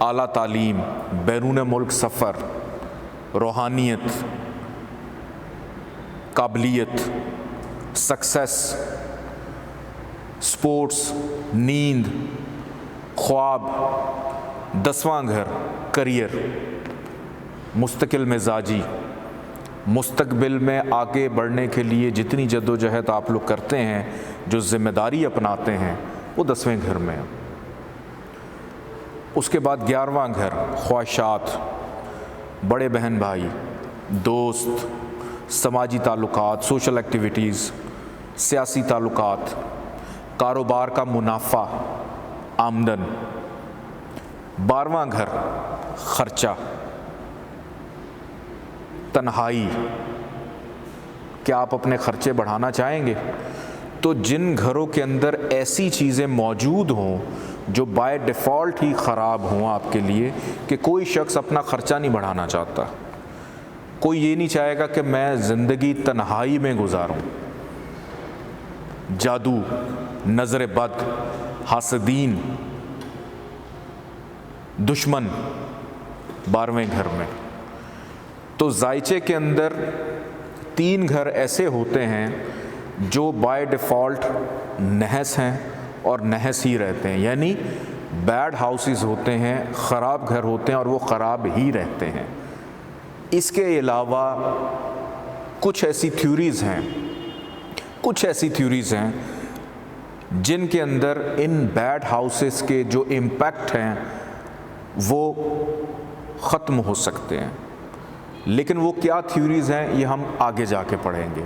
اعلیٰ تعلیم، بیرون ملک سفر، روحانیت، قابلیت، سکسیس، سپورٹس، نیند، خواب، 10واں گھر کریئر، مستقل مزاجی، مستقبل میں آگے بڑھنے کے لیے جتنی جد و جہد آپ لوگ کرتے ہیں، جو ذمہ داری اپناتے ہیں، وہ 10ویں گھر میں ہے۔ اس کے بعد 11واں گھر خواہشات، بڑے بہن بھائی، دوست، سماجی تعلقات، سوشل ایکٹیویٹیز، سیاسی تعلقات، کاروبار کا منافع، آمدن۔ 12واں گھر خرچہ، تنہائی، کیا آپ اپنے خرچے بڑھانا چاہیں گے؟ تو جن گھروں کے اندر ایسی چیزیں موجود ہوں جو بائی ڈیفالٹ ہی خراب ہوں آپ کے لیے، کہ کوئی شخص اپنا خرچہ نہیں بڑھانا چاہتا، کوئی یہ نہیں چاہے گا کہ میں زندگی تنہائی میں گزاروں، جادو، نظر بد، حاسدین، دشمن 12ویں گھر میں۔ تو ذائچے کے اندر 3 گھر ایسے ہوتے ہیں جو بائی ڈیفالٹ نحس ہیں اور نحس ہی رہتے ہیں، یعنی بیڈ ہاؤسز ہوتے ہیں، خراب گھر ہوتے ہیں اور وہ خراب ہی رہتے ہیں۔ اس کے علاوہ کچھ ایسی تھیوریز ہیں جن کے اندر ان بیڈ ہاؤسز کے جو امپیکٹ ہیں وہ ختم ہو سکتے ہیں، لیکن وہ کیا تھیوریز ہیں یہ ہم آگے جا کے پڑھیں گے۔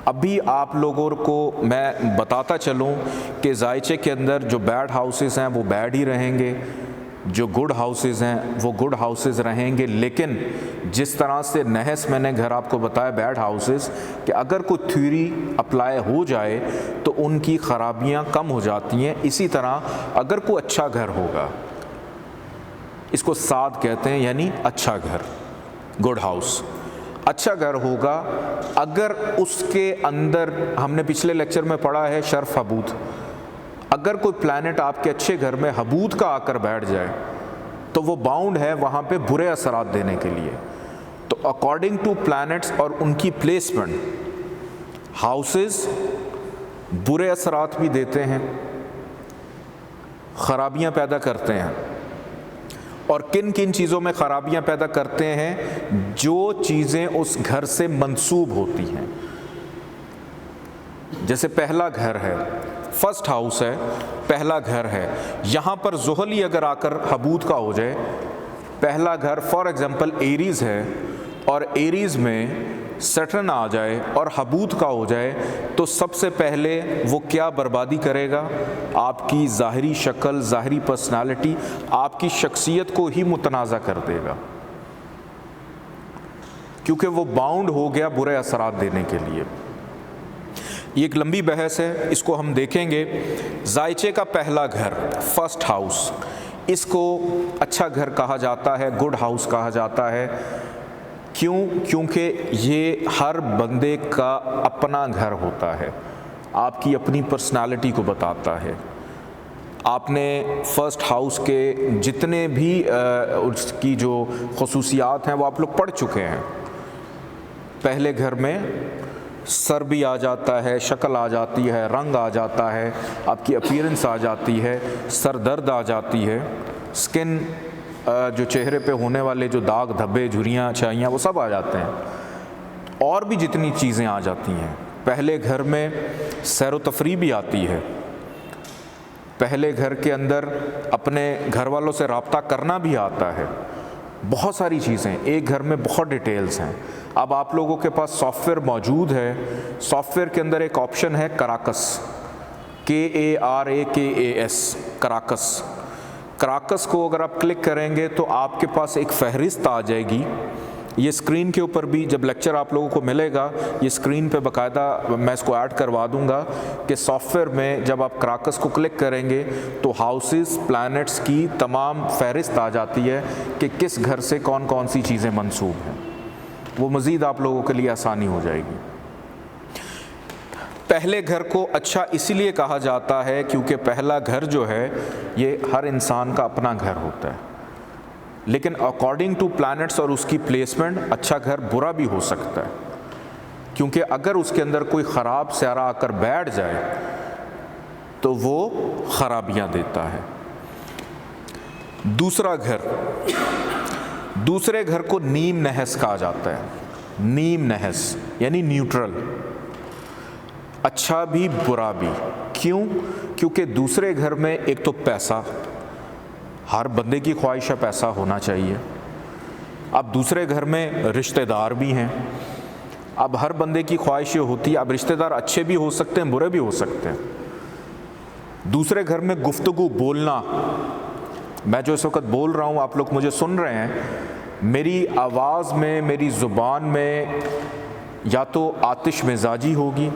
ابھی آپ لوگوں کو میں بتاتا چلوں کہ ذائچے کے اندر جو بیڈ ہاؤسز ہیں وہ بیڈ ہی رہیں گے، جو گڈ ہاؤسز ہیں وہ گڈ ہاؤسز رہیں گے، لیکن جس طرح سے نحس میں نے گھر آپ کو بتایا بیڈ ہاؤسز، کہ اگر کوئی تھیوری اپلائی ہو جائے تو ان کی خرابیاں کم ہو جاتی ہیں۔ اسی طرح اگر کوئی اچھا گھر ہوگا، اس کو سعد کہتے ہیں، یعنی اچھا گھر، گڈ ہاؤس، اچھا گھر ہوگا اگر اس کے اندر، ہم نے پچھلے لیکچر میں پڑھا ہے شرف حبود، اگر کوئی پلانٹ آپ کے اچھے گھر میں حبود کا آ کر بیٹھ جائے تو وہ باؤنڈ ہے وہاں پہ برے اثرات دینے کے لیے۔ تو اکارڈنگ ٹو پلانٹس اور ان کی پلیسمنٹ، ہاؤسز برے اثرات بھی دیتے ہیں، خرابیاں پیدا کرتے ہیں، اور کن کن چیزوں میں خرابیاں پیدا کرتے ہیں؟ جو چیزیں اس گھر سے منسوب ہوتی ہیں۔ جیسے پہلا گھر ہے، فرسٹ ہاؤس ہے، پہلا گھر ہے، یہاں پر زحل ہی اگر آ کر حبود کا ہو جائے، پہلا گھر فار ایگزامپل ایریز ہے اور ایریز میں سیٹرن آ جائے اور حبود کا ہو جائے، تو سب سے پہلے وہ کیا بربادی کرے گا؟ آپ کی ظاہری شکل، ظاہری پرسنالٹی، آپ کی شخصیت کو ہی متنازع کر دے گا، کیونکہ وہ باؤنڈ ہو گیا برے اثرات دینے کے لیے۔ یہ ایک لمبی بحث ہے، اس کو ہم دیکھیں گے۔ ذائچے کا پہلا گھر، فرسٹ ہاؤس، اس کو اچھا گھر کہا جاتا ہے، گڈ ہاؤس کہا جاتا ہے۔ کیوں؟ کیونکہ یہ ہر بندے کا اپنا گھر ہوتا ہے، آپ کی اپنی پرسنالٹی کو بتاتا ہے۔ آپ نے فرسٹ ہاؤس کے جتنے بھی اس کی جو خصوصیات ہیں وہ آپ لوگ پڑھ چکے ہیں۔ پہلے گھر میں سر بھی آ جاتا ہے، شکل آ جاتی ہے، رنگ آ جاتا ہے، آپ کی اپیرنس آ جاتی ہے، سر درد آ جاتی ہے، سکن، جو چہرے پہ ہونے والے جو داغ دھبے، جھریاں، چھائیاں، وہ سب آ جاتے ہیں، اور بھی جتنی چیزیں آ جاتی ہیں۔ پہلے گھر میں سیر و تفریح بھی آتی ہے، پہلے گھر کے اندر اپنے گھر والوں سے رابطہ کرنا بھی آتا ہے، بہت ساری چیزیں، ایک گھر میں بہت ڈیٹیلز ہیں۔ اب آپ لوگوں کے پاس سافٹ ویئر موجود ہے، سافٹ ویئر کے اندر ایک آپشن ہے کراکس، KARAKAS، کراکس۔ کراکس کو اگر آپ کلک کریں گے تو آپ کے پاس ایک فہرست آ جائے گی۔ یہ اسکرین کے اوپر بھی جب لیکچر آپ لوگوں کو ملے گا، یہ اسکرین پہ باقاعدہ میں اس کو ایڈ کروا دوں گا کہ سافٹ ویئر میں جب آپ کراکس کو کلک کریں گے تو ہاؤسز، پلانٹس کی تمام فہرست آ جاتی ہے کہ کس گھر سے کون کون سی چیزیں منسوب ہیں۔ وہ مزید آپ لوگوں کے لیے آسانی ہو جائے گی۔ پہلے گھر کو اچھا اسی لیے کہا جاتا ہے کیونکہ پہلا گھر جو ہے یہ ہر انسان کا اپنا گھر ہوتا ہے۔ لیکن اکارڈنگ ٹو پلانٹس اور اس کی پلیسمنٹ اچھا گھر برا بھی ہو سکتا ہے، کیونکہ اگر اس کے اندر کوئی خراب سیارہ آ کر بیٹھ جائے تو وہ خرابیاں دیتا ہے۔ دوسرا گھر، دوسرے گھر کو نیم نحس کہا جاتا ہے۔ نیم نحس یعنی نیوٹرل، اچھا بھی برا بھی۔ کیوں؟ کیونکہ دوسرے گھر میں ایک تو پیسہ، ہر بندے کی خواہش ہے پیسہ ہونا چاہیے۔ اب دوسرے گھر میں رشتہ دار بھی ہیں، اب ہر بندے کی خواہش یہ ہوتی ہے، اب رشتہ دار اچھے بھی ہو سکتے ہیں برے بھی ہو سکتے ہیں۔ دوسرے گھر میں گفتگو، بولنا، میں جو اس وقت بول رہا ہوں آپ لوگ مجھے سن رہے ہیں، میری آواز میں، میری زبان میں یا تو آتش مزاجی ہوگی،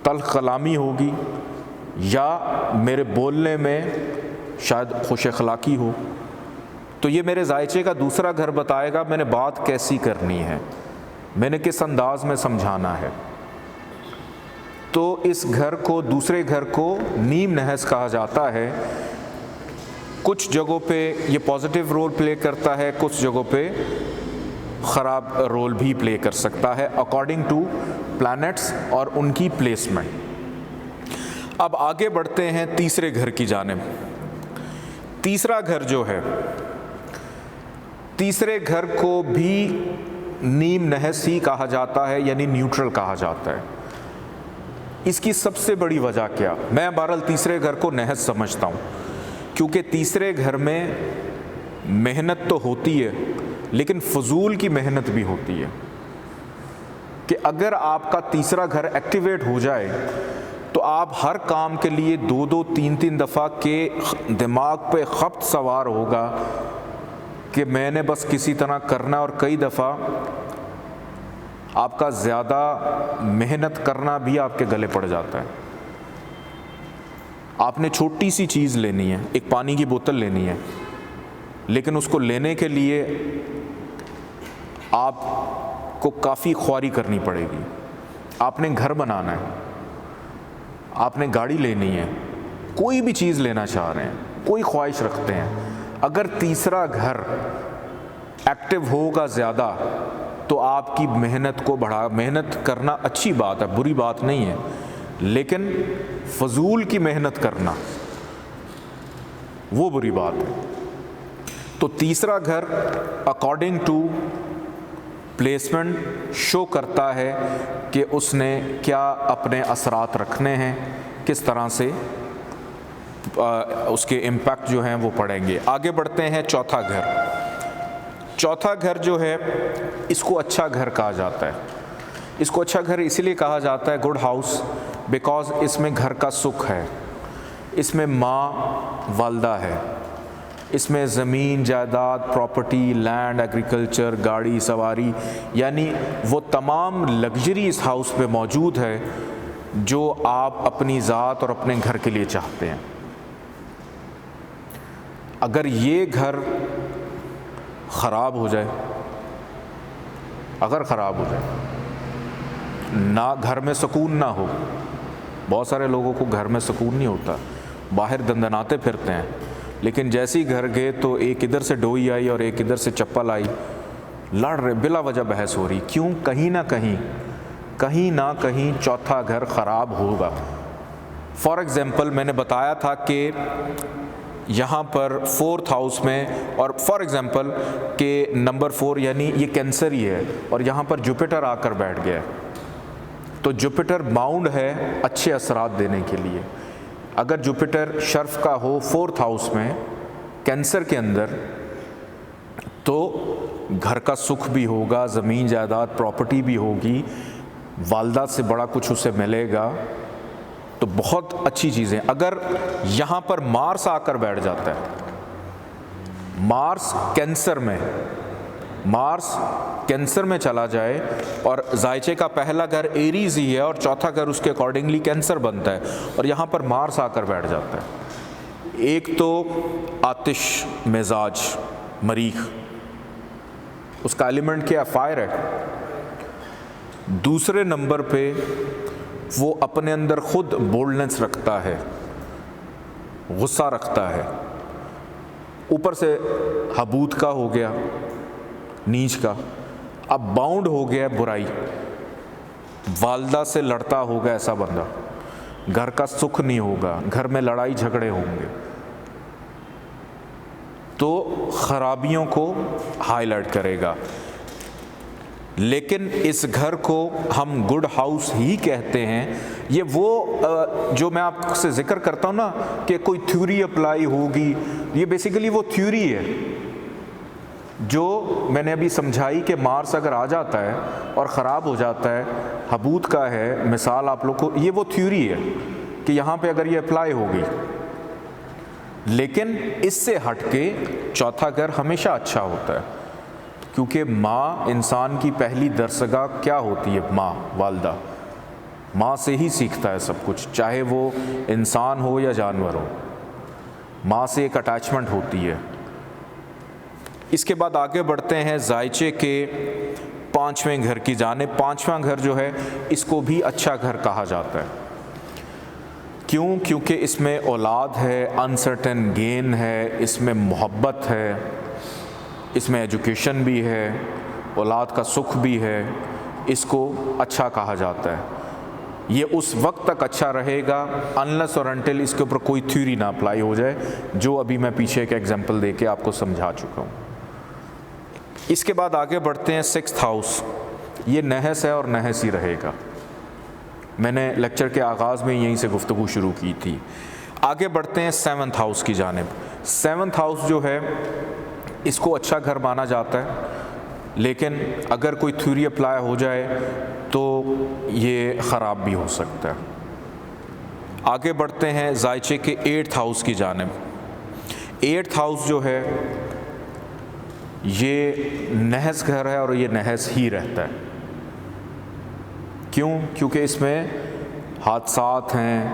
تلخ کلامی ہوگی، یا میرے بولنے میں شاید خوش اخلاقی ہو، تو یہ میرے ذائچے کا دوسرا گھر بتائے گا میں نے بات کیسی کرنی ہے، میں نے کس انداز میں سمجھانا ہے۔ تو اس گھر کو، دوسرے گھر کو نیم نحس کہا جاتا ہے۔ کچھ جگہوں پہ یہ پازیٹیو رول پلے کرتا ہے، کچھ جگہوں پہ خراب رول بھی پلے کر سکتا ہے اکارڈنگ ٹو پلانٹس اور ان کی پلیسمنٹ۔ اب آگے بڑھتے ہیں تیسرے گھر کی جانب۔ تیسرا گھر جو ہے، تیسرے گھر کو بھی نیم نحس ہی کہا جاتا ہے، یعنی نیوٹرل کہا جاتا ہے۔ اس کی سب سے بڑی وجہ کیا؟ میں بہرحال تیسرے گھر کو نحس سمجھتا ہوں، کیونکہ تیسرے گھر میں محنت تو ہوتی ہے لیکن فضول کی محنت بھی ہوتی ہے، کہ اگر آپ کا تیسرا گھر ایکٹیویٹ ہو جائے تو آپ ہر کام کے لیے دو دو تین تین دفعہ کے دماغ پہ خبط سوار ہوگا کہ میں نے بس کسی طرح کرنا، اور کئی دفعہ آپ کا زیادہ محنت کرنا بھی آپ کے گلے پڑ جاتا ہے۔ آپ نے چھوٹی سی چیز لینی ہے، ایک پانی کی بوتل لینی ہے، لیکن اس کو لینے کے لیے آپ کو کافی خواری کرنی پڑے گی۔ آپ نے گھر بنانا ہے، آپ نے گاڑی لینی ہے، کوئی بھی چیز لینا چاہ رہے ہیں، کوئی خواہش رکھتے ہیں، اگر تیسرا گھر ایکٹیو ہوگا زیادہ تو آپ کی محنت کو بڑھا، محنت کرنا اچھی بات ہے، بری بات نہیں ہے، لیکن فضول کی محنت کرنا وہ بری بات ہے۔ تو تیسرا گھر اکارڈنگ ٹو پلیسمنٹ شو کرتا ہے کہ اس نے کیا اپنے اثرات رکھنے ہیں، کس طرح سے اس کے امپیکٹ جو ہیں وہ پڑیں گے۔ آگے بڑھتے ہیں چوتھا گھر۔ چوتھا گھر جو ہے اس کو اچھا گھر کہا جاتا ہے۔ اس کو اچھا گھر اسی لیے کہا جاتا ہے، گڈ ہاؤس، بیکاز اس میں گھر کا سکھ ہے، اس میں ماں والدہ ہے، اس میں زمین، جائیداد، پراپرٹی، لینڈ، ایگریکلچر، گاڑی سواری، یعنی وہ تمام لگژری اس ہاؤس میں موجود ہے جو آپ اپنی ذات اور اپنے گھر کے لیے چاہتے ہیں۔ اگر یہ گھر خراب ہو جائے، اگر خراب ہو جائے، نہ گھر میں سکون نہ ہو، بہت سارے لوگوں کو گھر میں سکون نہیں ہوتا، باہر دندناتے پھرتے ہیں، لیکن جیسے ہی گھر گئے تو ایک ادھر سے ڈوئی آئی اور ایک ادھر سے چپل آئی، لڑ رہے، بلا وجہ بحث ہو رہی۔ کیوں؟ کہیں نہ کہیں چوتھا گھر خراب ہوگا۔ فار ایگزامپل میں نے بتایا تھا کہ یہاں پر فورتھ ہاؤس میں، اور فار ایگزامپل کہ نمبر 4 یعنی یہ کینسر ہی ہے، اور یہاں پر جوپیٹر آ کر بیٹھ گیا ہے، تو جوپیٹر باؤنڈ ہے اچھے اثرات دینے کے لیے۔ اگر جوپیٹر شرف کا ہو فورتھ ہاؤس میں کینسر کے اندر، تو گھر کا سکھ بھی ہوگا، زمین جائیداد پراپرٹی بھی ہوگی، والدہ سے بڑا کچھ اسے ملے گا، تو بہت اچھی چیزیں۔ اگر یہاں پر مارس آ کر بیٹھ جاتا ہے، مارس کینسر میں چلا جائے، اور ذائچے کا پہلا گھر ایریز ہی ہے اور چوتھا گھر اس کے اکارڈنگلی کینسر بنتا ہے، اور یہاں پر مارس آ کر بیٹھ جاتا ہے، ایک تو آتش مزاج، مریخ، اس کا ایلیمنٹ کیا؟ فائر ہے۔ دوسرے نمبر پہ وہ اپنے اندر خود بولڈنس رکھتا ہے، غصہ رکھتا ہے، اوپر سے حبود کا ہو گیا، نیچ کا، اب باؤنڈ ہو گیا برائی، والدہ سے لڑتا ہوگا ایسا بندہ، گھر کا سکھ نہیں ہوگا، گھر میں لڑائی جھگڑے ہوں گے، تو خرابیوں کو ہائی لائٹ کرے گا۔ لیکن اس گھر کو ہم گڈ ہاؤس ہی کہتے ہیں۔ یہ وہ جو میں آپ سے ذکر کرتا ہوں نا کہ کوئی تھیوری اپلائی ہوگی، یہ بیسیکلی وہ تھیوری ہے جو میں نے ابھی سمجھائی کہ مارس اگر آ جاتا ہے اور خراب ہو جاتا ہے، حبود کا ہے مثال آپ لوگ کو، یہ وہ تھیوری ہے کہ یہاں پہ اگر یہ اپلائی ہوگی۔ لیکن اس سے ہٹ کے چوتھا گھر ہمیشہ اچھا ہوتا ہے، کیونکہ ماں انسان کی پہلی درسگاہ کیا ہوتی ہے؟ ماں، والدہ، ماں سے ہی سیکھتا ہے سب کچھ، چاہے وہ انسان ہو یا جانور ہو، ماں سے ایک اٹیچمنٹ ہوتی ہے۔ اس کے بعد آگے بڑھتے ہیں زائچے کے 5ویں گھر کی جانب۔ 5واں گھر جو ہے اس کو بھی اچھا گھر کہا جاتا ہے۔ کیوں؟ کیونکہ اس میں اولاد ہے، انسرٹن گین ہے، اس میں محبت ہے، اس میں ایجوکیشن بھی ہے، اولاد کا سکھ بھی ہے، اس کو اچھا کہا جاتا ہے۔ یہ اس وقت تک اچھا رہے گا انلیس اور انٹل اس کے اوپر کوئی تھیوری نہ اپلائی ہو جائے، جو ابھی میں پیچھے ایک ایگزامپل دے کے آپ کو سمجھا چکا ہوں۔ اس کے بعد آگے بڑھتے ہیں 6th ہاؤس۔ یہ نحس ہے اور نحس ہی رہے گا۔ میں نے لیکچر کے آغاز میں یہیں سے گفتگو شروع کی تھی۔ آگے بڑھتے ہیں 7th ہاؤس کی جانب۔ 7th ہاؤس جو ہے اس کو اچھا گھر مانا جاتا ہے، لیکن اگر کوئی تھیوری اپلائی ہو جائے تو یہ خراب بھی ہو سکتا ہے۔ آگے بڑھتے ہیں زائچے کے 8th ہاؤس کی جانب۔ 8th ہاؤس جو ہے یہ نحس گھر ہے اور یہ نحس ہی رہتا ہے۔ کیوں؟ کیونکہ اس میں حادثات ہیں،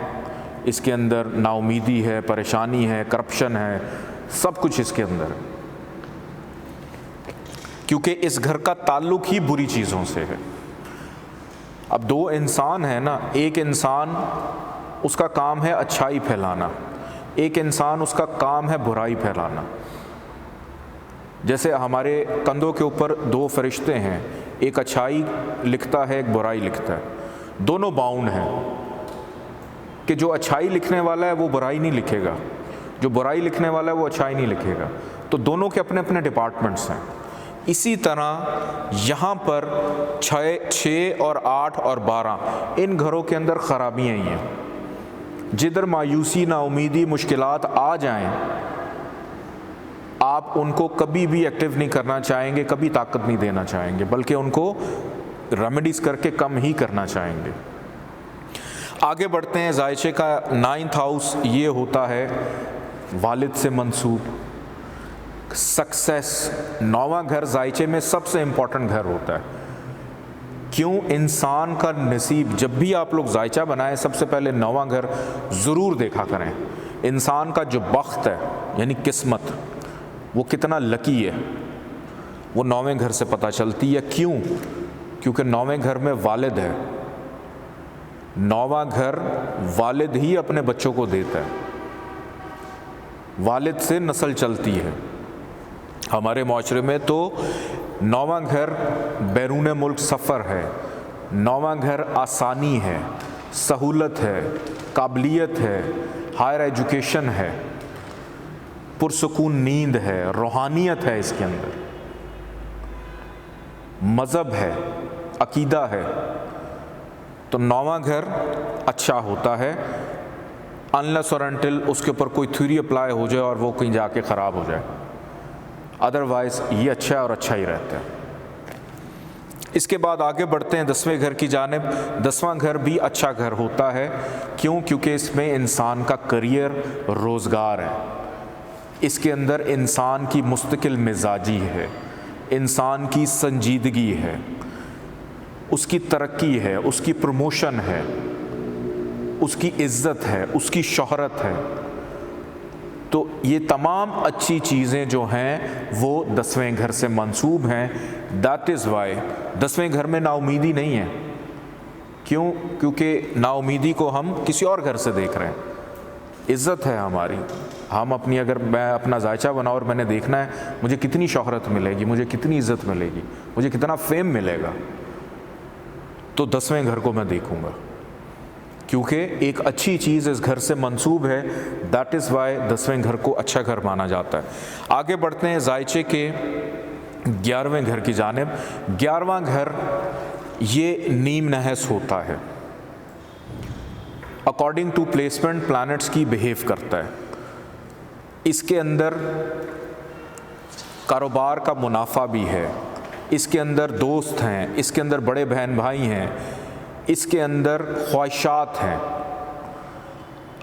اس کے اندر نا امیدی ہے، پریشانی ہے، کرپشن ہے، سب کچھ اس کے اندر ہے، کیونکہ اس گھر کا تعلق ہی بری چیزوں سے ہے۔ اب دو انسان ہیں نا، ایک انسان اس کا کام ہے اچھائی پھیلانا، ایک انسان اس کا کام ہے برائی پھیلانا۔ جیسے ہمارے کندھوں کے اوپر 2 فرشتے ہیں، ایک اچھائی لکھتا ہے، ایک برائی لکھتا ہے، دونوں باؤنڈ ہیں کہ جو اچھائی لکھنے والا ہے وہ برائی نہیں لکھے گا، جو برائی لکھنے والا ہے وہ اچھائی نہیں لکھے گا، تو دونوں کے اپنے اپنے ڈپارٹمنٹس ہیں۔ اسی طرح یہاں پر 6 اور 8 اور 12 ان گھروں کے اندر خرابیاں ہی ہیں۔ جدھر مایوسی، نا امیدی، مشکلات آ جائیں، آپ ان کو کبھی بھی ایکٹیو نہیں کرنا چاہیں گے، کبھی طاقت نہیں دینا چاہیں گے، بلکہ ان کو ریمیڈیز کر کے کم ہی کرنا چاہیں گے۔ آگے بڑھتے ہیں زائچے کا 9th ہاؤس۔ یہ ہوتا ہے والد سے منسوب، سکسیس۔ 9واں گھر زائچے میں سب سے امپورٹنٹ گھر ہوتا ہے۔ کیوں؟ انسان کا نصیب، جب بھی آپ لوگ زائچہ بنائیں سب سے پہلے 9واں گھر ضرور دیکھا کریں۔ انسان کا جو بخت ہے یعنی قسمت، وہ کتنا لکی ہے، وہ 9ویں گھر سے پتہ چلتی ہے۔ کیوں؟ کیونکہ 9ویں گھر میں والد ہے۔ 9واں گھر والد ہی اپنے بچوں کو دیتا ہے، والد سے نسل چلتی ہے۔ ہمارے معاشرے میں تو 9واں گھر بیرون ملک سفر ہے، 9واں گھر آسانی ہے، سہولت ہے، قابلیت ہے، ہائر ایجوکیشن ہے، پرسکون نیند ہے، روحانیت ہے، اس کے اندر مذہب ہے، عقیدہ ہے۔ تو 9واں گھر اچھا ہوتا ہے انلیس اور انٹل اس کے اوپر کوئی تھیوری اپلائی ہو جائے اور وہ کہیں جا کے خراب ہو جائے، ادروائز یہ اچھا ہے اور اچھا ہی رہتا ہے۔ اس کے بعد آگے بڑھتے ہیں 10ویں گھر کی جانب۔ 10واں گھر بھی اچھا گھر ہوتا ہے۔ کیوں؟ کیونکہ اس میں انسان کا کریئر، روزگار ہے، اس کے اندر انسان کی مستقل مزاجی ہے، انسان کی سنجیدگی ہے، اس کی ترقی ہے، اس کی پروموشن ہے، اس کی عزت ہے، اس کی شہرت ہے۔ تو یہ تمام اچھی چیزیں جو ہیں وہ 10ویں گھر سے منسوب ہیں۔ دیٹ از وائی 10ویں گھر میں نا امیدی نہیں ہے۔ کیوں؟ کیونکہ نا امیدی کو ہم کسی اور گھر سے دیکھ رہے ہیں۔ عزت ہے ہماری. ہم اپنی اگر میں اپنا ذائچہ بناؤں اور میں نے دیکھنا ہے مجھے کتنی شہرت ملے گی, مجھے کتنی عزت ملے گی, مجھے کتنا فیم ملے گا, تو 10ویں گھر کو میں دیکھوں گا, کیونکہ ایک اچھی چیز اس گھر سے منسوب ہے. دیٹ از وائی 10ویں گھر کو اچھا گھر مانا جاتا ہے. آگے بڑھتے ہیں ذائچے کے 11ویں گھر کی جانب. 11واں گھر یہ نیم نحس ہوتا ہے, اکارڈنگ ٹو پلیسمنٹ پلانٹس کی بیہیو کرتا ہے. اس کے اندر کاروبار کا منافع بھی ہے, اس کے اندر دوست ہیں, اس کے اندر بڑے بہن بھائی ہیں, اس کے اندر خواہشات ہیں.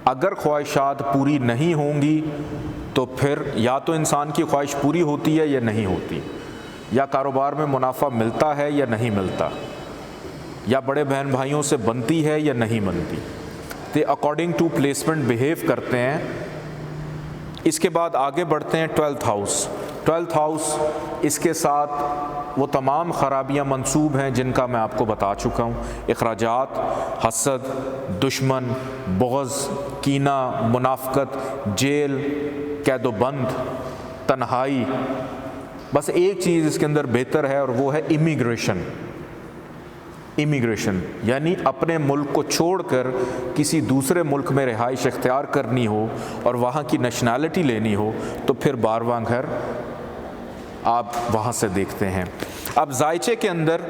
اگر خواہشات پوری نہیں ہوں گی تو پھر یا تو انسان کی خواہش پوری ہوتی ہے یا نہیں ہوتی, یا کاروبار میں منافع ملتا ہے یا نہیں ملتا, یا بڑے بہن بھائیوں سے بنتی ہے یا نہیں بنتی. تو اکارڈنگ ٹو پلیسمنٹ بیہیو کرتے ہیں. اس کے بعد آگے بڑھتے ہیں 12th ہاؤس. 12th ہاؤس اس کے ساتھ وہ تمام خرابیاں منسوب ہیں جن کا میں آپ کو بتا چکا ہوں. اخراجات, حسد, دشمن, بغض, کینہ, منافقت, جیل, قید و بند, تنہائی. بس ایک چیز اس کے اندر بہتر ہے اور وہ ہے امیگریشن. امیگریشن یعنی اپنے ملک کو چھوڑ کر کسی دوسرے ملک میں رہائش اختیار کرنی ہو اور وہاں کی نیشنلٹی لینی ہو تو پھر 12واں گھر آپ وہاں سے دیکھتے ہیں. اب ذائچے کے اندر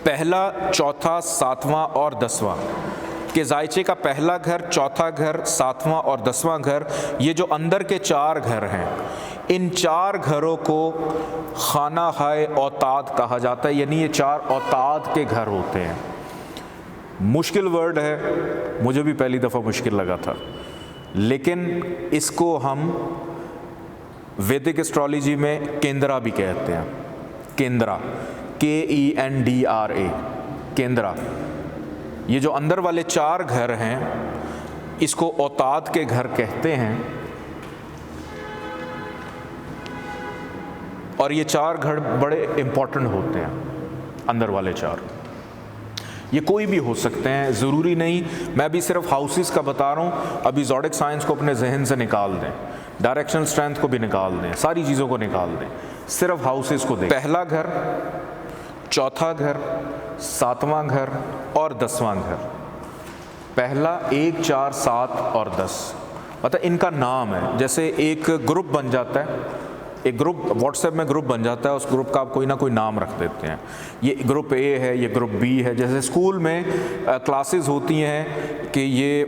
پہلا, چوتھا, 7واں اور 10واں کہ ذائچے کا پہلا گھر, چوتھا گھر, 7واں اور 10واں گھر, یہ جو اندر کے 4 گھر ہیں, ان 4 گھروں کو خانہ ہائے اوتاد کہا جاتا ہے. یعنی یہ 4 اوتاد کے گھر ہوتے ہیں. مشکل ورڈ ہے, مجھے بھی پہلی دفعہ مشکل لگا تھا, لیکن اس کو ہم ویدک اسٹرالوجی میں کیندرا بھی کہتے ہیں. کیندرا, KENDRA, کیندرا. یہ جو اندر والے 4 گھر ہیں اس کو اوتاد کے گھر کہتے ہیں. اور یہ 4 گھر بڑے امپورٹنٹ ہوتے ہیں. اندر والے 4 یہ کوئی بھی ہو سکتے ہیں, ضروری نہیں. میں بھی صرف ہاؤسز کا بتا رہا ہوں. ابھی زوڈک سائنس کو اپنے ذہن سے نکال دیں, ڈائریکشن اسٹرینتھ کو بھی نکال دیں, ساری چیزوں کو نکال دیں, صرف ہاؤسز کو دیں. پہلا گھر, چوتھا گھر, 7واں گھر اور 10واں گھر. پہلا, 1, 4, 7 اور 10 مطلب ان کا نام ہے. جیسے ایک گروپ بن جاتا ہے, ایک گروپ واٹس ایپ میں گروپ بن جاتا ہے, اس گروپ کا آپ کوئی نہ کوئی نام رکھ دیتے ہیں. یہ گروپ اے ہے, یہ گروپ بی ہے. جیسے اسکول میں کلاسز ہوتی ہیں کہ یہ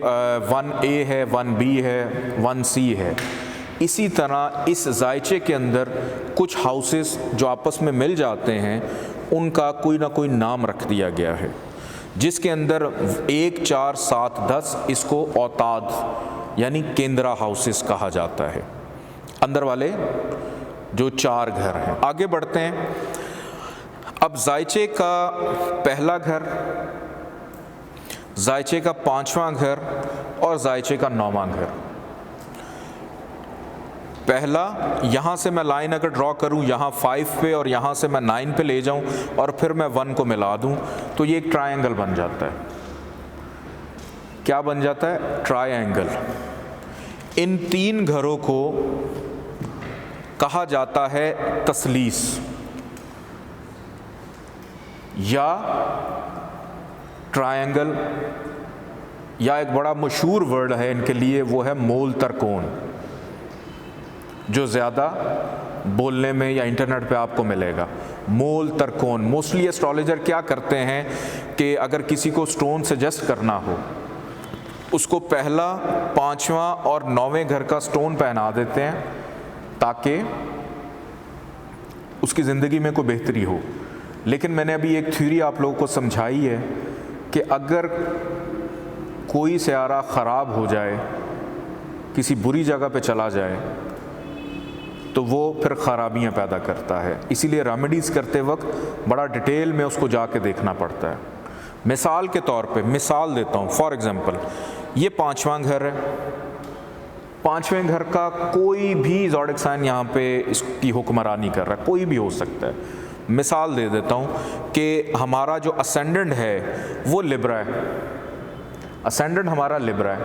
1A ہے, 1B ہے, 1C ہے. اسی طرح اس ذائچے کے اندر کچھ ہاؤسز جو آپس میں مل جاتے ہیں ان کا کوئی نہ کوئی نام رکھ دیا گیا ہے, جس کے اندر 1, 4, 7, 10 اس کو اوتاد یعنی کیندرا ہاؤسز کہا جاتا ہے. اندر والے جو 4 گھر ہیں. آگے بڑھتے ہیں. اب ذائچے کا پہلا گھر, ذائچے کا 5واں گھر اور ذائچے کا 9واں گھر. پہلا, یہاں سے میں لائن اگر ڈرا کروں یہاں 5 پہ اور یہاں سے میں 9 پہ لے جاؤں اور پھر میں 1 کو ملا دوں تو یہ ایک ٹرائنگل بن جاتا ہے. کیا بن جاتا ہے؟ ٹرائنگل. ان 3 گھروں کو کہا جاتا ہے تثلیث, یا ٹرائنگل, یا ایک بڑا مشہور ورڈ ہے ان کے لیے, وہ ہے مول ترکون, جو زیادہ بولنے میں یا انٹرنیٹ پہ آپ کو ملے گا. مول ترکون. موسٹلی اسٹرالوجر کیا کرتے ہیں کہ اگر کسی کو سٹون سجیسٹ کرنا ہو اس کو پہلا, 5واں اور 9ویں گھر کا سٹون پہنا دیتے ہیں تاکہ اس کی زندگی میں کوئی بہتری ہو. لیکن میں نے ابھی ایک تھیوری آپ لوگوں کو سمجھائی ہے کہ اگر کوئی سیارہ خراب ہو جائے, کسی بری جگہ پہ چلا جائے تو وہ پھر خرابیاں پیدا کرتا ہے. اسی لیے ریمیڈیز کرتے وقت بڑا ڈیٹیل میں اس کو جا کے دیکھنا پڑتا ہے. مثال کے طور پہ مثال دیتا ہوں, فار ایگزامپل یہ 5واں گھر ہے. 5ویں گھر کا کوئی بھی زوڈک سائن یہاں پہ اس کی حکمرانی کر رہا ہے, کوئی بھی ہو سکتا ہے. مثال دے دیتا ہوں کہ ہمارا جو اسینڈنٹ ہے وہ لبرا ہے, اسینڈنٹ ہمارا لبرا ہے,